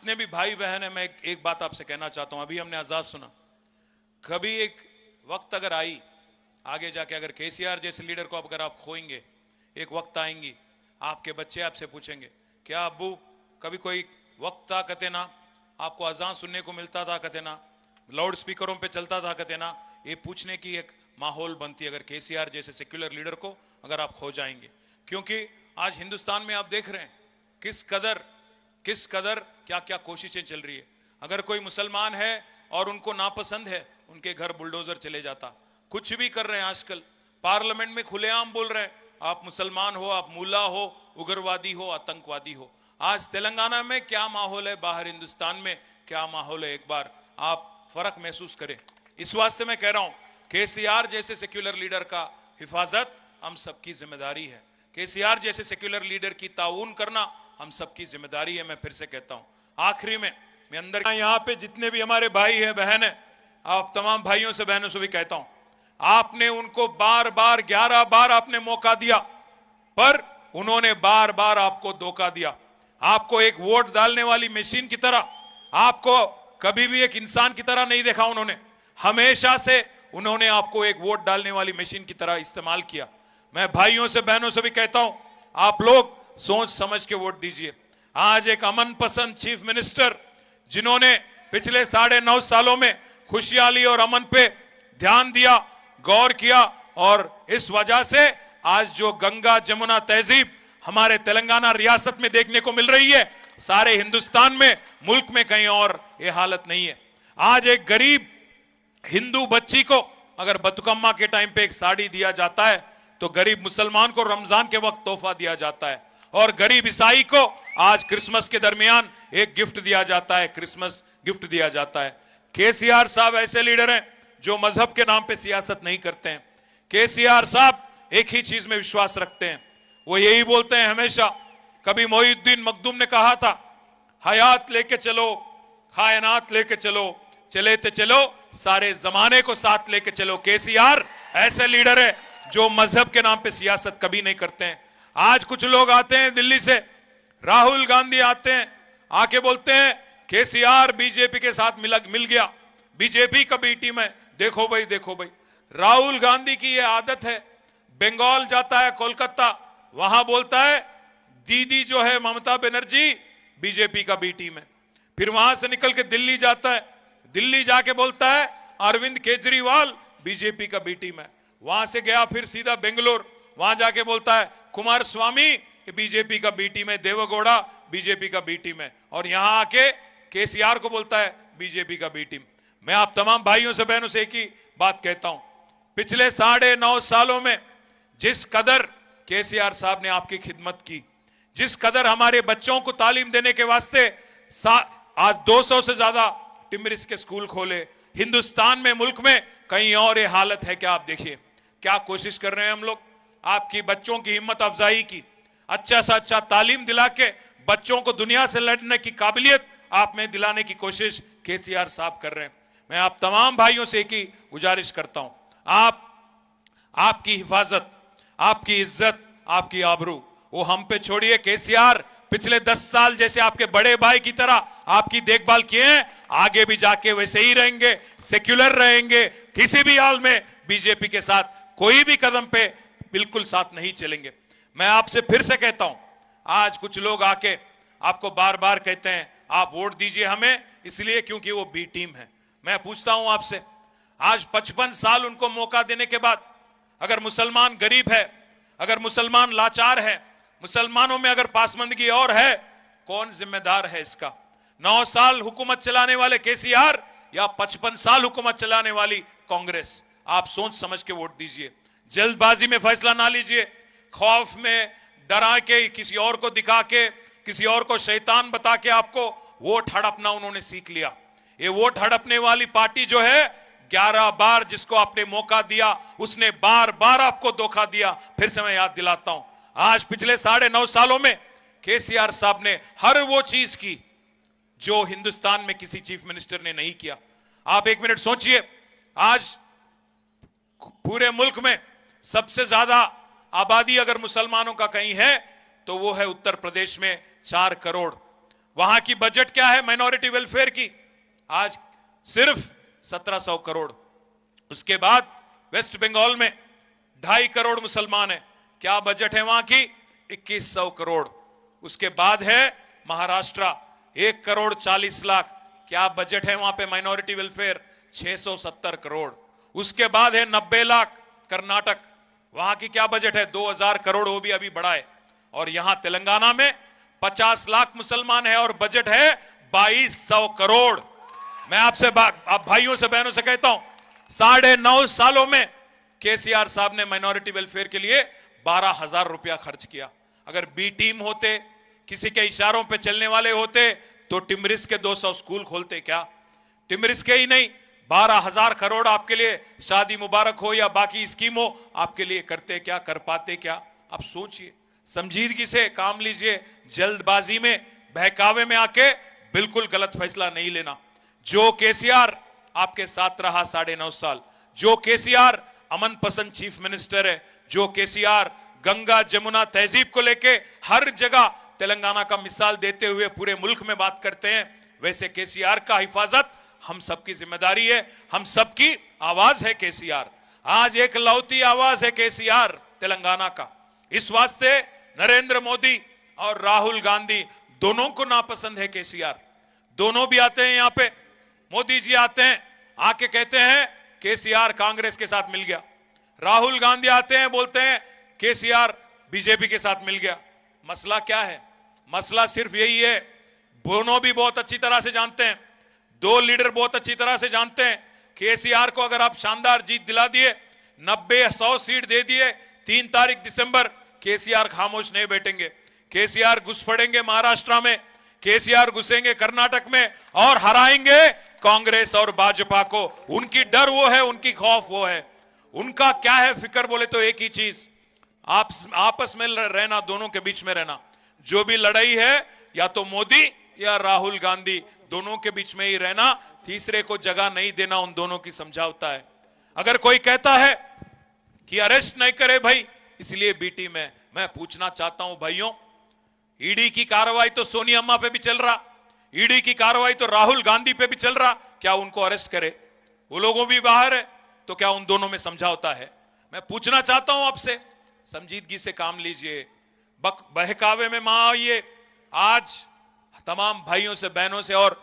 जितने भी भाई बहन है, मैं एक बात आपसे कहना चाहता हूं। अभी हमने आजाद सुना, कभी एक वक्त अगर आई आगे जाके, अगर केसीआर जैसे लीडर को अगर आप खोएंगे, एक वक्त आएंगी आपके बच्चे आपसे पूछेंगे, क्या अब्बू कभी कोई वक्त था कहते ना, आपको अजान सुनने को मिलता था कहते ना, लाउड स्पीकरों पे चलता था कहते ना। ये पूछने की एक माहौल बनती है अगर केसीआर जैसे सेक्युलर लीडर को अगर आप खो जाएंगे। क्योंकि आज हिंदुस्तान में आप देख रहे हैं किस कदर क्या क्या कोशिशें चल रही है। अगर कोई मुसलमान है और उनको नापसंद है, उनके घर बुलडोजर चले जाता। कुछ भी कर रहे हैं आजकल, पार्लियामेंट में खुलेआम बोल रहे हैं, आप मुसलमान हो, आप मुल्ला हो, उग्रवादी हो, आतंकवादी हो। आज तेलंगाना में क्या माहौल है, बाहर हिंदुस्तान में क्या माहौल है, एक बार आप फर्क महसूस करें। इस वास्ते मैं कह रहा हूं, केसीआर जैसे सेक्युलर लीडर का हिफाजत हम सबकी जिम्मेदारी है। केसीआर जैसे सेक्युलर लीडर की ताउन करना हम सबकी जिम्मेदारी है। मैं फिर से कहता हूं, आखिरी में मैं अंदर यहां पे जितने भी हमारे भाई है, बहन है, आप तमाम भाइयों से बहनों से भी कहता हूं, आपने उनको बार बार 11 बार आपने मौका दिया, पर उन्होंने बार बार आपको धोखा दिया। आपको एक वोट डालने वाली मशीन की तरह, आपको कभी भी एक इंसान की तरह नहीं देखा उन्होंने। हमेशा से उन्होंने आपको एक वोट डालने वाली मशीन की तरह इस्तेमाल किया। मैं भाइयों से बहनों से भी कहता हूं, आप लोग सोच समझ के वोट दीजिए। आज एक अमन पसंद चीफ मिनिस्टर, जिन्होंने पिछले 9.5 सालों में खुशहाली और अमन पे ध्यान दिया, गौर किया, और इस वजह से आज जो गंगा जमुना तहजीब हमारे तेलंगाना रियासत में देखने को मिल रही है, सारे हिंदुस्तान में, मुल्क में कहीं और ये हालत नहीं है। आज एक गरीब हिंदू बच्ची को अगर बतुकम्मा के टाइम पे एक साड़ी दिया जाता है, तो गरीब मुसलमान को रमजान के वक्त तोहफा दिया जाता है, और गरीब ईसाई को आज क्रिसमस के दरमियान एक गिफ्ट दिया जाता है, क्रिसमस गिफ्ट दिया जाता है। केसीआर साहब ऐसे लीडर हैं जो मजहब के नाम पे सियासत नहीं करते हैं। केसीआर साहब एक ही चीज में विश्वास रखते हैं, वो यही बोलते हैं हमेशा। कभी मोहिउद्दीन मखदूम ने कहा था, हयात लेके चलो, कायनात लेके चलो, चले ते चलो, सारे जमाने को साथ लेके चलो। केसीआर ऐसे लीडर है जो मजहब के नाम पे सियासत कभी नहीं करते हैं। आज कुछ लोग आते हैं दिल्ली से, राहुल गांधी आते हैं, आके बोलते हैं केसीआर बीजेपी के साथ मिल गया, बीजेपी का बी टीम है। देखो भाई, देखो भाई, राहुल गांधी की ये आदत है, बंगाल जाता है, कोलकाता, वहां बोलता है दीदी जो है ममता बनर्जी बीजेपी का बी टीम है। फिर वहां से निकल के दिल्ली जाता है, दिल्ली जाके बोलता है अरविंद केजरीवाल बीजेपी का बी टीम है। वहां से गया फिर सीधा बेंगलोर, वहां जाके बोलता है कुमार स्वामी बीजेपी का बी टीम है, देवगौड़ा बीजेपी का बी टीम है, और यहां आके केसीआर को बोलता है बीजेपी का बी टीम। मैं आप तमाम भाइयों से बहनों से एक ही बात कहता हूं, पिछले 9.5 सालों में जिस कदर केसीआर साहब ने आपकी खिदमत की, जिस कदर हमारे बच्चों को तालीम देने के वास्ते आज 200 से ज्यादा टिमरिस के स्कूल खोले, हिंदुस्तान में, मुल्क में कहीं और ये हालत है क्या? आप देखिए क्या कोशिश कर रहे हैं हम लोग, आपकी बच्चों की हिम्मत अफजाई की, अच्छा से अच्छा तालीम दिला के बच्चों को दुनिया से लड़ने की काबिलियत आप में दिलाने की कोशिश केसीआर साहब कर रहे हैं। मैं आप तमाम भाइयों से एक ही गुजारिश करता हूं, आपकी हिफाजत, आपकी इज्जत, आपकी आबरू वो हम पे छोड़िए। केसीआर पिछले 10 साल जैसे आपके बड़े भाई की तरह आपकी देखभाल किए हैं, आगे भी जाके वैसे ही रहेंगे, सेक्युलर रहेंगे, किसी भी हाल में बीजेपी के साथ कोई भी कदम पे बिल्कुल साथ नहीं चलेंगे। मैं आपसे फिर से कहता हूं, आज कुछ लोग आके आपको बार बार कहते हैं आप वोट दीजिए हमें, इसलिए क्योंकि वो बी टीम है। मैं पूछता हूं आपसे, आज 55 साल उनको मौका देने के बाद, अगर मुसलमान गरीब है, अगर मुसलमान लाचार है, मुसलमानों में अगर पासमंदगी और है, कौन जिम्मेदार है इसका? 9 साल हुकूमत चलाने वाले केसीआर या 55 साल हुकूमत चलाने वाली कांग्रेस? आप सोच समझ के वोट दीजिए, जल्दबाजी में फैसला ना लीजिए, खौफ में डरा के, किसी और को दिखा के, किसी और को शैतान बता के आपको वोट हड़पना उन्होंने सीख लिया। ये वोट हड़पने वाली पार्टी जो है, 11 बार जिसको आपने मौका दिया उसने बार बार आपको धोखा दिया। फिर से मैं याद दिलाता हूं, आज पिछले 9.5 सालों में केसीआर साहब ने हर वो चीज की जो हिंदुस्तान में किसी चीफ मिनिस्टर ने नहीं किया। आप एक मिनट सोचिए, आज पूरे मुल्क में सबसे ज्यादा आबादी अगर मुसलमानों का कहीं है तो वो है उत्तर प्रदेश में 4 करोड़। वहां की बजट क्या है माइनॉरिटी वेलफेयर की? आज सिर्फ 1700 करोड़। उसके बाद वेस्ट बंगाल में 2.5 करोड़ मुसलमान है, क्या बजट है वहां की? 2100 करोड़। उसके बाद है महाराष्ट्र, 1 करोड़ 40 लाख, क्या बजट है वहां पे माइनॉरिटी वेलफेयर? 670 करोड़। उसके बाद है 90 लाख कर्नाटक, वहां की क्या बजट है? 2000 करोड़, वो भी अभी बढ़ा है। और यहां तेलंगाना में 50 लाख मुसलमान है और बजट है 2200 करोड़। मैं आपसे आप भाइयों से बहनों से कहता हूं, 9.5 सालों में केसीआर साहब ने माइनॉरिटी वेलफेयर के लिए 12,000 रुपया खर्च किया। अगर बी टीम होते, किसी के इशारों पे चलने वाले होते, तो टिमरिस के 200 स्कूल खोलते। क्या टिमरिस के ही नहीं, 12,000 करोड़ आपके लिए, शादी मुबारक हो या बाकी स्कीम हो, आपके लिए करते क्या, कर पाते क्या? आप सोचिए, संजीदगी से काम लीजिए, जल्दबाजी में, बहकावे में आके बिल्कुल गलत फैसला नहीं लेना। जो केसीआर आपके साथ रहा 9.5 साल, जो केसीआर अमन पसंद चीफ मिनिस्टर है, जो केसीआर गंगा जमुना तहजीब को लेके हर जगह तेलंगाना का मिसाल देते हुए पूरे मुल्क में बात करते हैं, वैसे केसीआर का हिफाजत हम सबकी जिम्मेदारी है, हम सबकी आवाज है केसीआर। आज एक लौती आवाज है केसीआर तेलंगाना का। इस वास्ते नरेंद्र मोदी और राहुल गांधी दोनों को नापसंद है केसीआर। दोनों भी आते हैं यहां पे, मोदी जी आते हैं, आके कहते हैं केसीआर कांग्रेस के साथ मिल गया। राहुल गांधी आते हैं, बोलते हैं केसीआर बीजेपी के साथ मिल गया। मसला क्या है? मसला सिर्फ यही है, दोनों भी बहुत अच्छी तरह से जानते हैं, दो लीडर बहुत अच्छी तरह से जानते हैं, केसीआर को अगर आप शानदार जीत दिला दिए, 90-100 सीट दे दिए, 3 तारीख दिसंबर, केसीआर खामोश नहीं बैठेंगे। केसीआर घुस पड़ेंगे महाराष्ट्र में, केसीआर घुसेंगे कर्नाटक में और हराएंगे कांग्रेस और भाजपा को। उनकी डर वो है, उनकी खौफ वो है। उनका क्या है फिक्र बोले तो एक ही चीज, आप आपस में रहना, दोनों के बीच में रहना। जो भी लड़ाई है या तो मोदी या राहुल गांधी, दोनों के बीच में ही रहना, तीसरे को जगह नहीं देना, उन दोनों की समझौता है। अगर कोई कहता है कि अरेस्ट नहीं करे भाई इसलिए बीटी में, मैं पूछना चाहता हूं भाइयों, ईडी की कार्रवाई तो सोनिया अम्मा पे भी चल रहा, ईडी की कार्रवाई तो राहुल गांधी पे भी चल रहा, क्या उनको अरेस्ट करे? वो लोगों भी बाहर है, तो क्या उन दोनों में समझौता है? मैं पूछना चाहता हूं आपसे, संजीदगी से काम लीजिए, बहकावे में मां आइए। आज तमाम भाइयों से बहनों से और